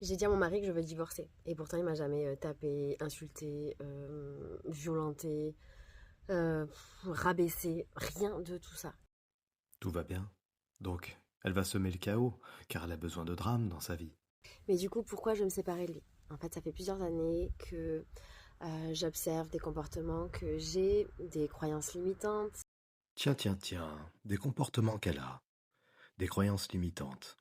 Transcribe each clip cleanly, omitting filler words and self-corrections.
J'ai dit à mon mari que je veux divorcer. Et pourtant, il m'a jamais tapé, insulté, violenté, rabaissé. Rien de tout ça. Tout va bien. Donc, elle va semer le chaos, car elle a besoin de drame dans sa vie. Mais du coup, pourquoi je me séparais de lui? En fait, ça fait plusieurs années que j'observe des comportements, que j'ai des croyances limitantes Tiens, tiens, tiens, des comportements qu'elle a, des croyances limitantes.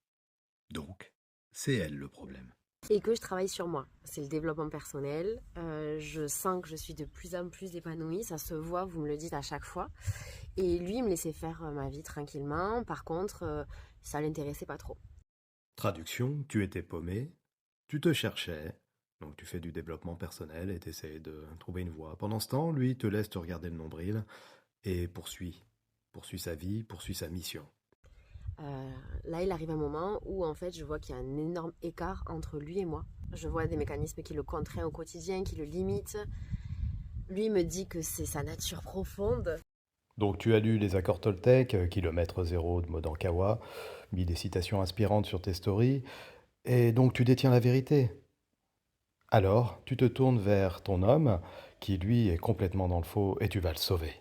Donc, c'est elle le problème. et que je travaille sur moi. C'est le développement personnel. Je sens que je suis de plus en plus épanouie. Ça se voit, vous me le dites à chaque fois. Et lui, il me laissait faire ma vie tranquillement. Par contre, ça l'intéressait pas trop. Traduction, tu étais paumé, tu te cherchais, donc tu fais du développement personnel et t'essayes de trouver une voie. Pendant ce temps, lui te laisse te regarder le nombril et poursuit sa vie, poursuit sa mission. Euh, Là, il arrive un moment où en fait, je vois qu'il y a un énorme écart entre lui et moi. Je vois des mécanismes qui le contraignent au quotidien, qui le limitent. Lui me dit que c'est sa nature profonde. Donc tu as lu les accords Toltec, kilomètre zéro de Modankawa, mis des citations inspirantes sur tes stories, et donc tu détiens la vérité. Alors, tu te tournes vers ton homme, qui lui est complètement dans le faux, et tu vas le sauver.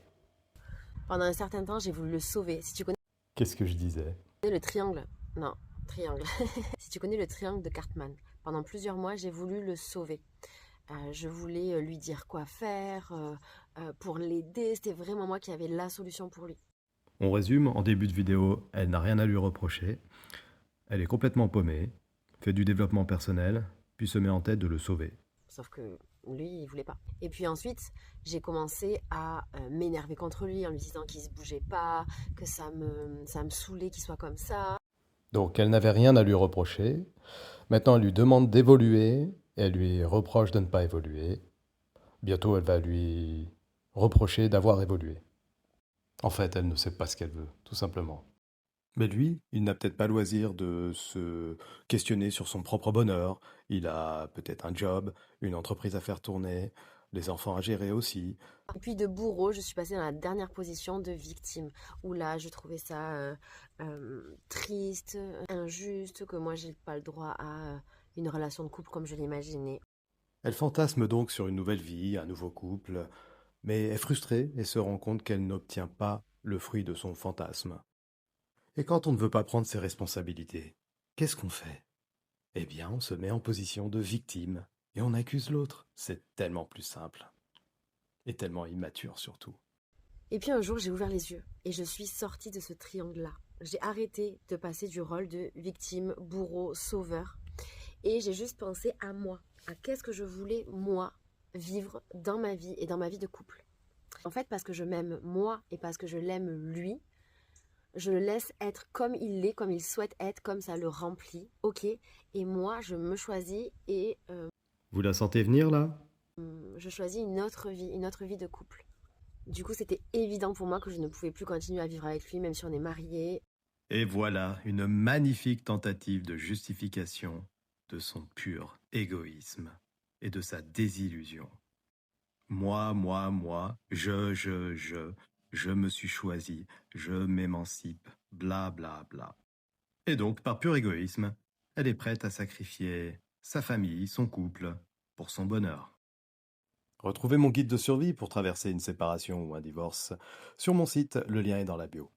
Pendant un certain temps, j'ai voulu le sauver. Si tu connais Qu'est-ce que je disais? le triangle, non, triangle. Si tu connais le triangle de Cartman, pendant plusieurs mois, j'ai voulu le sauver. Je voulais lui dire quoi faire pour l'aider. C'était vraiment moi qui avais la solution pour lui. On résume, en début de vidéo, elle n'a rien à lui reprocher, elle est complètement paumée, fait du développement personnel, puis se met en tête de le sauver. Sauf que lui, il voulait pas. Et puis ensuite, j'ai commencé à m'énerver contre lui en lui disant qu'il se bougeait pas, que ça me saoulait qu'il soit comme ça. Donc elle n'avait rien à lui reprocher, maintenant elle lui demande d'évoluer, et elle lui reproche de ne pas évoluer. Bientôt elle va lui reprocher d'avoir évolué. En fait, elle ne sait pas ce qu'elle veut, tout simplement. Mais lui, il n'a peut-être pas loisir de se questionner sur son propre bonheur. Il a peut-être un job, une entreprise à faire tourner, les enfants à gérer aussi. Et puis de bourreau, je suis passée dans la dernière position de victime, où là, je trouvais ça triste, injuste, que moi, j'ai pas le droit à une relation de couple comme je l'imaginais. Elle fantasme donc sur une nouvelle vie, un nouveau couple, mais est frustrée et se rend compte qu'elle n'obtient pas le fruit de son fantasme. Et quand on ne veut pas prendre ses responsabilités, qu'est-ce qu'on fait? Eh bien, on se met en position de victime et on accuse l'autre. C'est tellement plus simple et tellement immature surtout. Et puis un jour, j'ai ouvert les yeux et je suis sortie de ce triangle-là. J'ai arrêté de passer du rôle de victime, bourreau, sauveur. Et j'ai juste pensé à moi, à qu'est-ce que je voulais, moi, vivre dans ma vie et dans ma vie de couple. En fait, parce que je m'aime moi et parce que je l'aime lui, je le laisse être comme il est, comme il souhaite être, comme ça le remplit, ok. Et moi, je me choisis et Vous la sentez venir là? je choisis une autre vie de couple. Du coup, c'était évident pour moi que je ne pouvais plus continuer à vivre avec lui, même si on est mariés. Et voilà une magnifique tentative de justification de son pur égoïsme et de sa désillusion. Moi, je me suis choisi, je m'émancipe, bla bla bla. Et donc, par pur égoïsme, elle est prête à sacrifier sa famille, son couple, pour son bonheur. Retrouvez mon guide de survie pour traverser une séparation ou un divorce sur mon site, le lien est dans la bio.